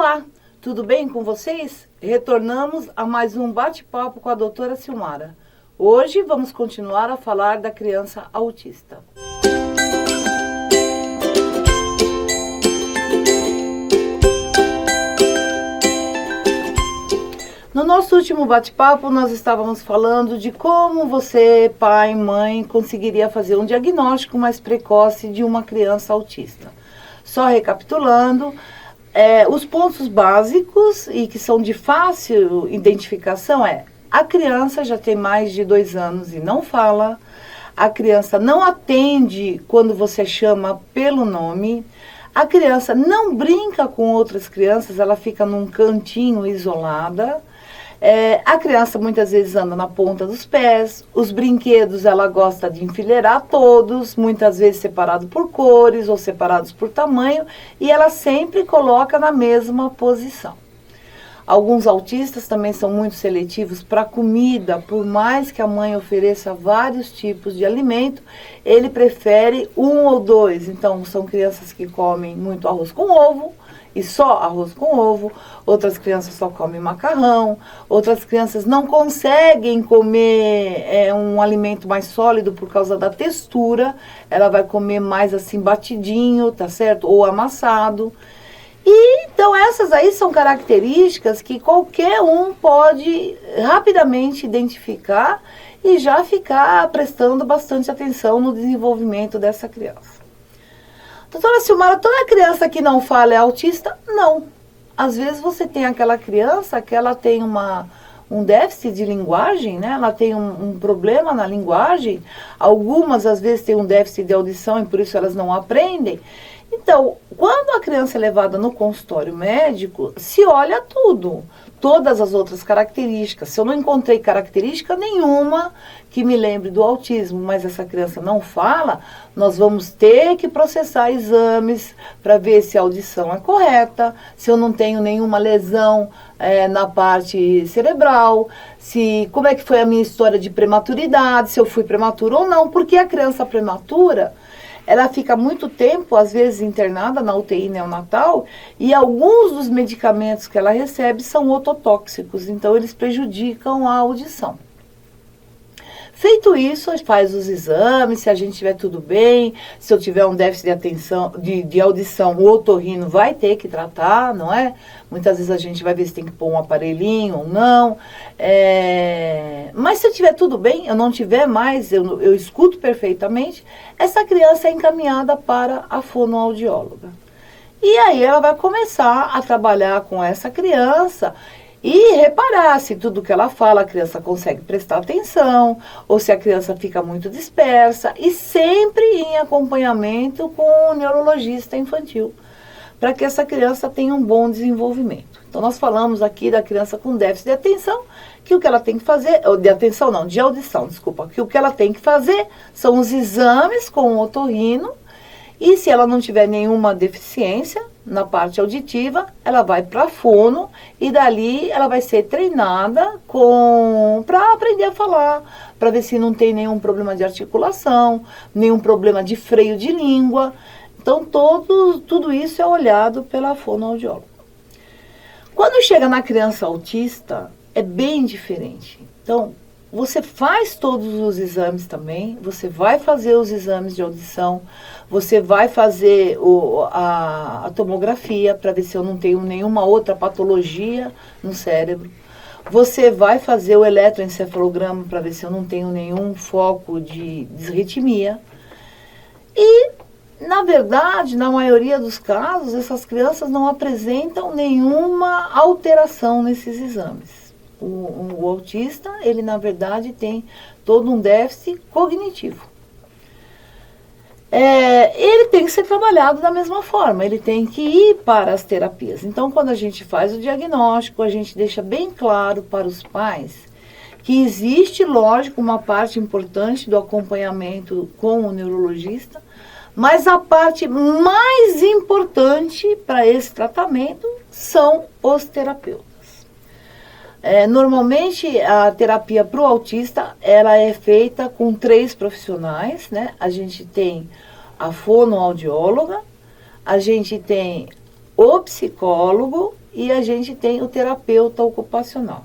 Olá, tudo bem com vocês? Retornamos a mais um bate-papo com a doutora Silmara. Hoje vamos continuar a falar da criança autista. No nosso último bate-papo, nós estávamos falando de como você, pai, mãe, conseguiria fazer um diagnóstico mais precoce de uma criança autista. Só recapitulando, os pontos básicos e que são de fácil identificação a criança já tem mais de 2 anos e não fala, a criança não atende quando você chama pelo nome, a criança não brinca com outras crianças, ela fica num cantinho isolada. A criança muitas vezes anda na ponta dos pés, os brinquedos ela gosta de enfileirar todos, muitas vezes separados por cores ou separados por tamanho, e ela sempre coloca na mesma posição. Alguns autistas também são muito seletivos para comida, por mais que a mãe ofereça vários tipos de alimento, ele prefere 1 ou 2, então são crianças que comem muito arroz com ovo, e só arroz com ovo, outras crianças só comem macarrão, outras crianças não conseguem comer um alimento mais sólido por causa da textura, ela vai comer mais assim batidinho, tá certo? Ou amassado. E então essas aí são características que qualquer um pode rapidamente identificar e já ficar prestando bastante atenção no desenvolvimento dessa criança. Doutora Silmara, toda criança que não fala é autista? Não. Às vezes você tem aquela criança que ela tem um déficit de linguagem, né? Ela tem um problema na linguagem. Algumas, às vezes, têm um déficit de audição e por isso elas não aprendem. Então, quando a criança é levada no consultório médico, se olha tudo, todas as outras características. Se eu não encontrei característica nenhuma que me lembre do autismo, mas essa criança não fala, nós vamos ter que processar exames para ver se a audição é correta, se eu não tenho nenhuma lesão na parte cerebral, como é que foi a minha história de prematuridade, se eu fui prematura ou não, porque a criança prematura, ela fica muito tempo, às vezes, internada na UTI neonatal e alguns dos medicamentos que ela recebe são ototóxicos, então eles prejudicam a audição. Feito isso, faz os exames, se a gente tiver tudo bem, se eu tiver um déficit de audição, o otorrino vai ter que tratar, não é? Muitas vezes a gente vai ver se tem que pôr um aparelhinho ou não. Mas se eu tiver tudo bem, eu não tiver mais, eu escuto perfeitamente, essa criança é encaminhada para a fonoaudióloga. E aí ela vai começar a trabalhar com essa criança e reparar se tudo que ela fala a criança consegue prestar atenção, ou se a criança fica muito dispersa, e sempre em acompanhamento com o neurologista infantil, para que essa criança tenha um bom desenvolvimento. Então nós falamos aqui da criança com déficit de atenção, que o que ela tem que fazer, de audição, desculpa, que o que ela tem que fazer são os exames com o otorrino, e se ela não tiver nenhuma deficiência na parte auditiva, ela vai para a fono e dali ela vai ser treinada para aprender a falar, para ver se não tem nenhum problema de articulação, nenhum problema de freio de língua. Então tudo isso é olhado pela fonoaudióloga. Quando chega na criança autista, é bem diferente. Então, você faz todos os exames também, você vai fazer os exames de audição, você vai fazer a tomografia para ver se eu não tenho nenhuma outra patologia no cérebro. Você vai fazer o eletroencefalograma para ver se eu não tenho nenhum foco de disritmia. E, na verdade, na maioria dos casos, essas crianças não apresentam nenhuma alteração nesses exames. O autista, ele na verdade tem todo um déficit cognitivo. Ele tem que ser trabalhado da mesma forma, ele tem que ir para as terapias. Então, quando a gente faz o diagnóstico, a gente deixa bem claro para os pais que existe, lógico, uma parte importante do acompanhamento com o neurologista, mas a parte mais importante para esse tratamento são os terapeutas. Normalmente a terapia para o autista ela é feita com 3 profissionais, né? A gente tem a fonoaudióloga, a gente tem o psicólogo e a gente tem o terapeuta ocupacional.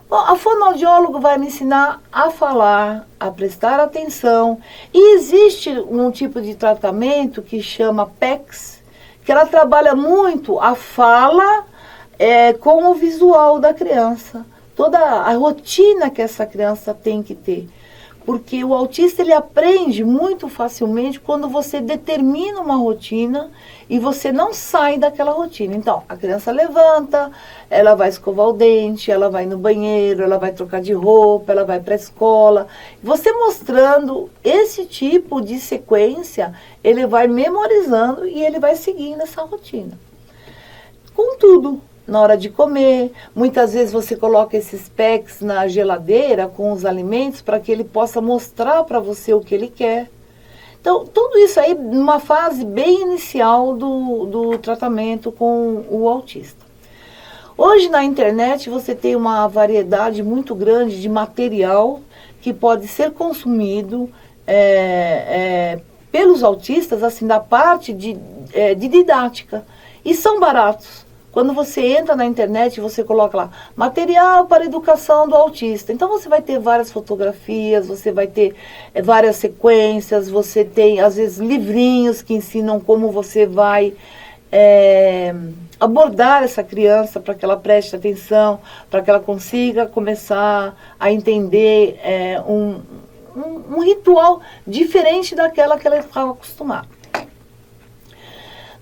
Bom, a fonoaudióloga vai me ensinar a falar, a prestar atenção. E existe um tipo de tratamento que chama PECS, que ela trabalha muito a fala com o visual da criança. Toda a rotina que essa criança tem que ter. Porque o autista ele aprende muito facilmente quando você determina uma rotina e você não sai daquela rotina. Então, a criança levanta, ela vai escovar o dente, ela vai no banheiro, ela vai trocar de roupa, ela vai para a escola. Você mostrando esse tipo de sequência, ele vai memorizando e ele vai seguindo essa rotina. Contudo, na hora de comer, muitas vezes você coloca esses packs na geladeira com os alimentos para que ele possa mostrar para você o que ele quer. Então, tudo isso aí numa fase bem inicial do tratamento com o autista. Hoje na internet você tem uma variedade muito grande de material que pode ser consumido pelos autistas, assim, da parte de didática. E são baratos. Quando você entra na internet, você coloca lá, material para educação do autista. Então você vai ter várias fotografias, você vai ter várias sequências, você tem, às vezes, livrinhos que ensinam como você vai abordar essa criança para que ela preste atenção, para que ela consiga começar a entender um ritual diferente daquela que ela estava acostumada.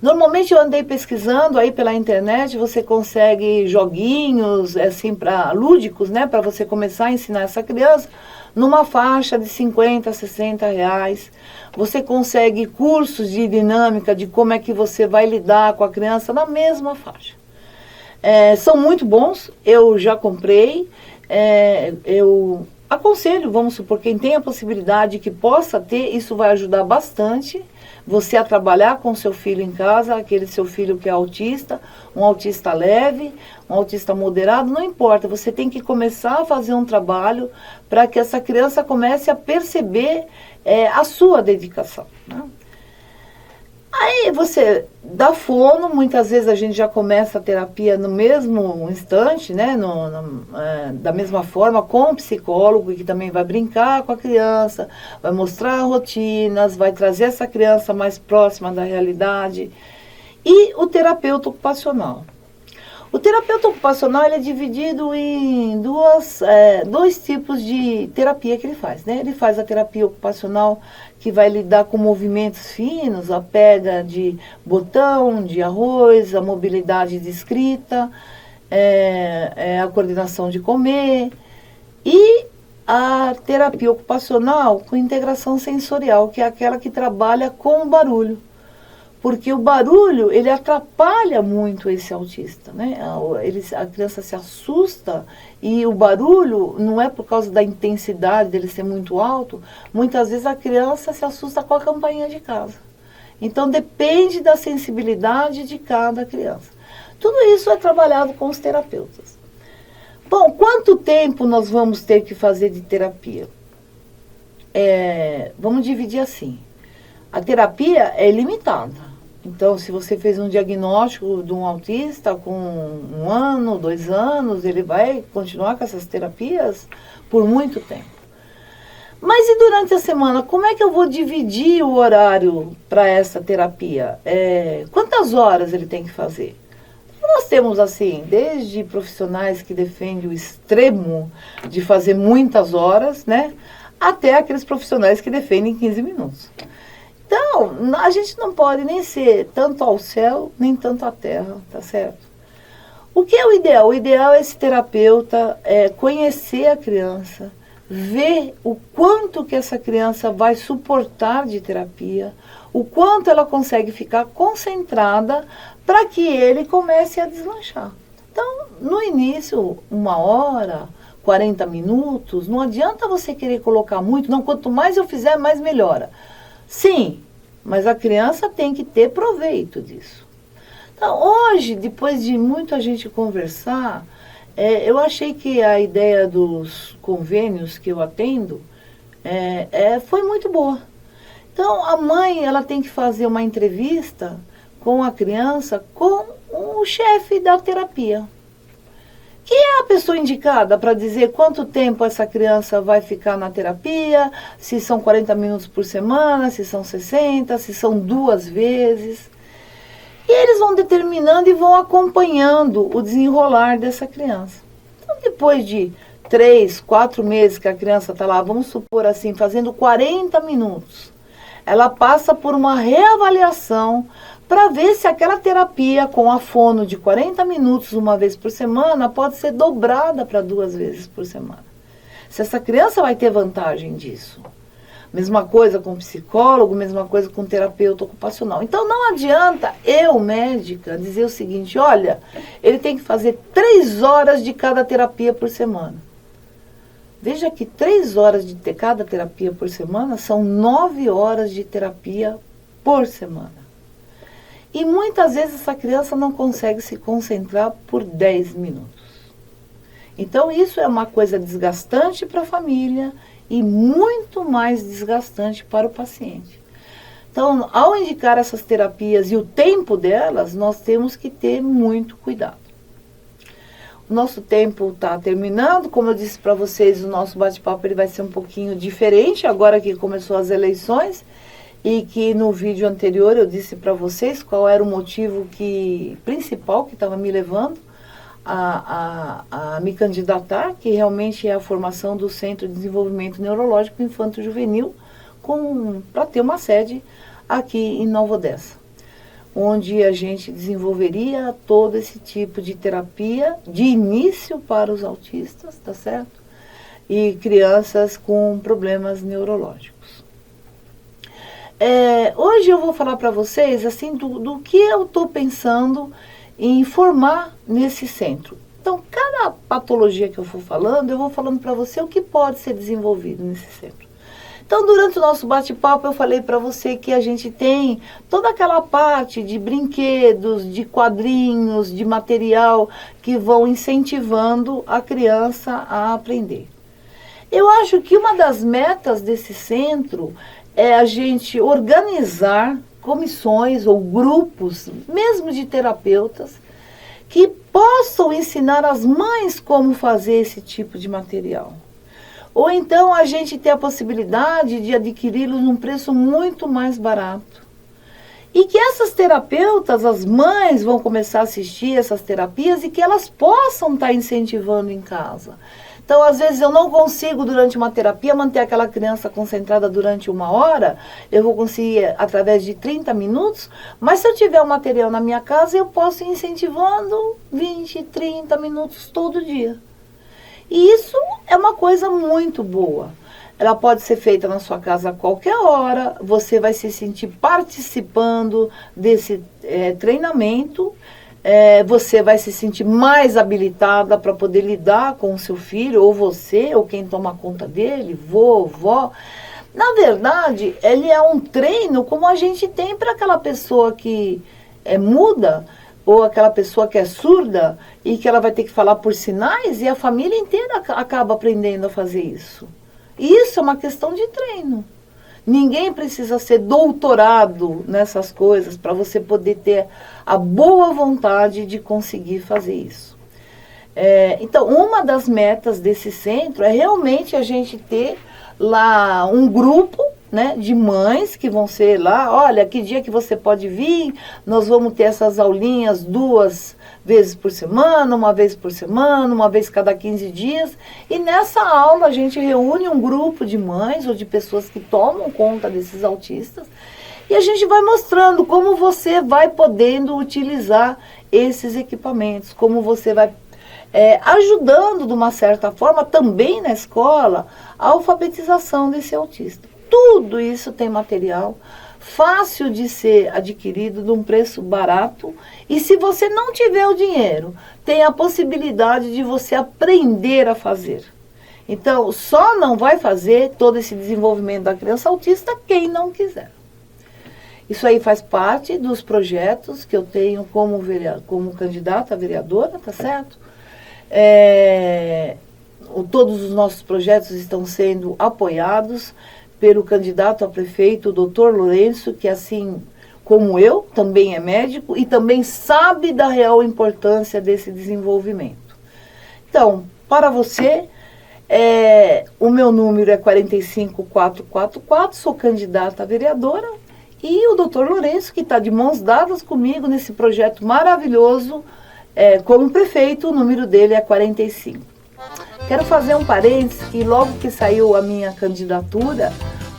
Normalmente eu andei pesquisando aí pela internet, você consegue joguinhos assim lúdicos, né, para você começar a ensinar essa criança numa faixa de 50, 60 reais. Você consegue cursos de dinâmica de como é que você vai lidar com a criança na mesma faixa. São muito bons, eu já comprei, eu aconselho, vamos supor, quem tem a possibilidade que possa ter, isso vai ajudar bastante você a trabalhar com seu filho em casa, aquele seu filho que é autista, um autista leve, um autista moderado, não importa, você tem que começar a fazer um trabalho para que essa criança comece a perceber a sua dedicação, né? Aí você dá fono, muitas vezes a gente já começa a terapia no mesmo instante, né, da mesma forma, com o psicólogo, que também vai brincar com a criança, vai mostrar rotinas, vai trazer essa criança mais próxima da realidade. E o terapeuta ocupacional. O terapeuta ocupacional ele é dividido em dois tipos de terapia que ele faz, né? Ele faz a terapia ocupacional que vai lidar com movimentos finos, a pega de botão, de arroz, a mobilidade de escrita, a coordenação de comer, e a terapia ocupacional com integração sensorial, que é aquela que trabalha com o barulho. Porque o barulho, ele atrapalha muito esse autista, né? A criança se assusta e o barulho não é por causa da intensidade dele ser muito alto. Muitas vezes a criança se assusta com a campainha de casa. Então depende da sensibilidade de cada criança. Tudo isso é trabalhado com os terapeutas. Bom, quanto tempo nós vamos ter que fazer de terapia? Vamos dividir assim. A terapia é limitada. Então, se você fez um diagnóstico de um autista com 1 ano, 2 anos, ele vai continuar com essas terapias por muito tempo. Mas e durante a semana, como é que eu vou dividir o horário para essa terapia? Quantas horas ele tem que fazer? Nós temos, assim, desde profissionais que defendem o extremo de fazer muitas horas, né, até aqueles profissionais que defendem 15 minutos. Então, a gente não pode nem ser tanto ao céu, nem tanto à terra, tá certo? O que é o ideal? O ideal é esse terapeuta conhecer a criança, ver o quanto que essa criança vai suportar de terapia, o quanto ela consegue ficar concentrada para que ele comece a deslanchar. Então, no início, 1 hora, 40 minutos, não adianta você querer colocar muito, não, quanto mais eu fizer, mais melhora. Sim, mas a criança tem que ter proveito disso. Então, hoje, depois de muita gente conversar, eu achei que a ideia dos convênios que eu atendo foi muito boa. Então, a mãe ela tem que fazer uma entrevista com a criança com o chefe da terapia, que é a pessoa indicada para dizer quanto tempo essa criança vai ficar na terapia, se são 40 minutos por semana, se são 60, se são 2 vezes. E eles vão determinando e vão acompanhando o desenrolar dessa criança. Então, depois de 3, 4 meses que a criança está lá, vamos supor assim, fazendo 40 minutos, ela passa por uma reavaliação para ver se aquela terapia com a fono de 40 minutos uma vez por semana pode ser dobrada para 2 vezes por semana. Se essa criança vai ter vantagem disso. Mesma coisa com psicólogo, mesma coisa com terapeuta ocupacional. Então não adianta eu, médica, dizer o seguinte, olha, ele tem que fazer 3 horas de cada terapia por semana. Veja que 3 horas de cada terapia por semana são 9 horas de terapia por semana. E muitas vezes essa criança não consegue se concentrar por 10 minutos. Então isso é uma coisa desgastante para a família e muito mais desgastante para o paciente. Então, ao indicar essas terapias e o tempo delas, nós temos que ter muito cuidado. O nosso tempo está terminando, como eu disse para vocês, o nosso bate-papo ele vai ser um pouquinho diferente, agora que começou as eleições, e que no vídeo anterior eu disse para vocês qual era o motivo principal que estava me levando a me candidatar, que realmente é a formação do Centro de Desenvolvimento Neurológico Infanto-Juvenil, para ter uma sede aqui em Nova Odessa, onde a gente desenvolveria todo esse tipo de terapia de início para os autistas, tá certo? E crianças com problemas neurológicos. Hoje eu vou falar para vocês assim do que eu estou pensando em formar nesse centro. Então, cada patologia que eu for falando, eu vou falando para você o que pode ser desenvolvido nesse centro. Então, durante o nosso bate-papo, eu falei para você que a gente tem toda aquela parte de brinquedos, de quadrinhos, de material que vão incentivando a criança a aprender. Eu acho que uma das metas desse centro é a gente organizar comissões ou grupos, mesmo de terapeutas, que possam ensinar as mães como fazer esse tipo de material. Ou então a gente ter a possibilidade de adquiri-los num preço muito mais barato. E que essas terapeutas, as mães, vão começar a assistir essas terapias e que elas possam estar incentivando em casa. Então, às vezes, eu não consigo, durante uma terapia, manter aquela criança concentrada durante 1 hora, eu vou conseguir através de 30 minutos, mas se eu tiver um material na minha casa, eu posso ir incentivando 20, 30 minutos todo dia. E isso é uma coisa muito boa. Ela pode ser feita na sua casa a qualquer hora, você vai se sentir participando desse treinamento, você vai se sentir mais habilitada para poder lidar com o seu filho, ou você, ou quem toma conta dele, vovó. Na verdade, ele é um treino como a gente tem para aquela pessoa que é muda, ou aquela pessoa que é surda, e que ela vai ter que falar por sinais, e a família inteira acaba aprendendo a fazer isso. Isso é uma questão de treino. Ninguém precisa ser doutorado nessas coisas para você poder ter a boa vontade de conseguir fazer isso. Então, uma das metas desse centro é realmente a gente ter lá um grupo, né, de mães que vão ser lá, olha, que dia que você pode vir, nós vamos ter essas aulinhas 2 vezes por semana, 1 vez por semana, 1 vez cada 15 dias, e nessa aula a gente reúne um grupo de mães ou de pessoas que tomam conta desses autistas, e a gente vai mostrando como você vai podendo utilizar esses equipamentos, como você vai ajudando de uma certa forma também na escola a alfabetização desse autista. Tudo isso tem material, fácil de ser adquirido, de um preço barato. E se você não tiver o dinheiro, tem a possibilidade de você aprender a fazer. Então, só não vai fazer todo esse desenvolvimento da criança autista quem não quiser. Isso aí faz parte dos projetos que eu tenho como candidata a vereadora, tá certo? Todos os nossos projetos estão sendo apoiados pelo candidato a prefeito, o Dr. Lourenço, que assim, como eu, também é médico e também sabe da real importância desse desenvolvimento. Então, para você, o meu número é 45444, sou candidata a vereadora, e o doutor Lourenço, que está de mãos dadas comigo nesse projeto maravilhoso, como prefeito, o número dele é 45. Quero fazer um parênteses, que logo que saiu a minha candidatura,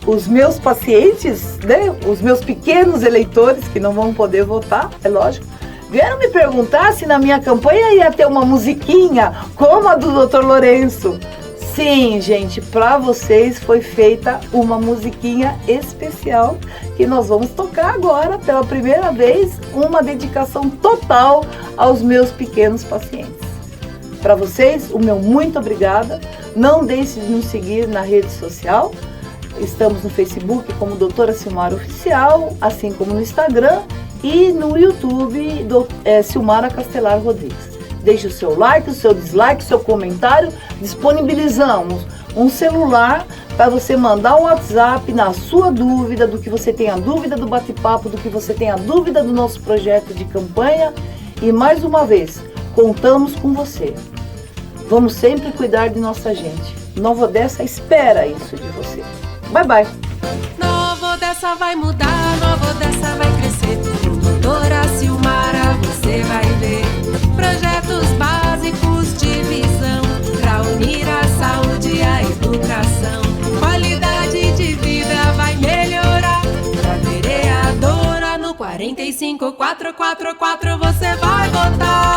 os meus pacientes, né, os meus pequenos eleitores, que não vão poder votar, é lógico, vieram me perguntar se na minha campanha ia ter uma musiquinha como a do Dr. Lourenço. Sim, gente, para vocês foi feita uma musiquinha especial que nós vamos tocar agora, pela primeira vez, uma dedicação total aos meus pequenos pacientes. Para vocês, o meu muito obrigada. Não deixe de nos seguir na rede social. Estamos no Facebook como Doutora Silmara Oficial, assim como no Instagram e no YouTube, Silmara Castelar Rodrigues. Deixe o seu like, o seu dislike, o seu comentário. Disponibilizamos um celular para você mandar um WhatsApp na sua dúvida, do que você tenha dúvida do bate-papo, do que você tenha dúvida do nosso projeto de campanha. E mais uma vez, contamos com você. Vamos sempre cuidar de nossa gente. Nova Odessa espera isso de você. Bye, bye. Nova Odessa vai mudar, Nova Odessa vai crescer. Com doutora Silmara você vai ver projetos básicos de visão pra unir a saúde e a educação. Qualidade de vida vai melhorar. Pra vereadora no 45444 você vai votar.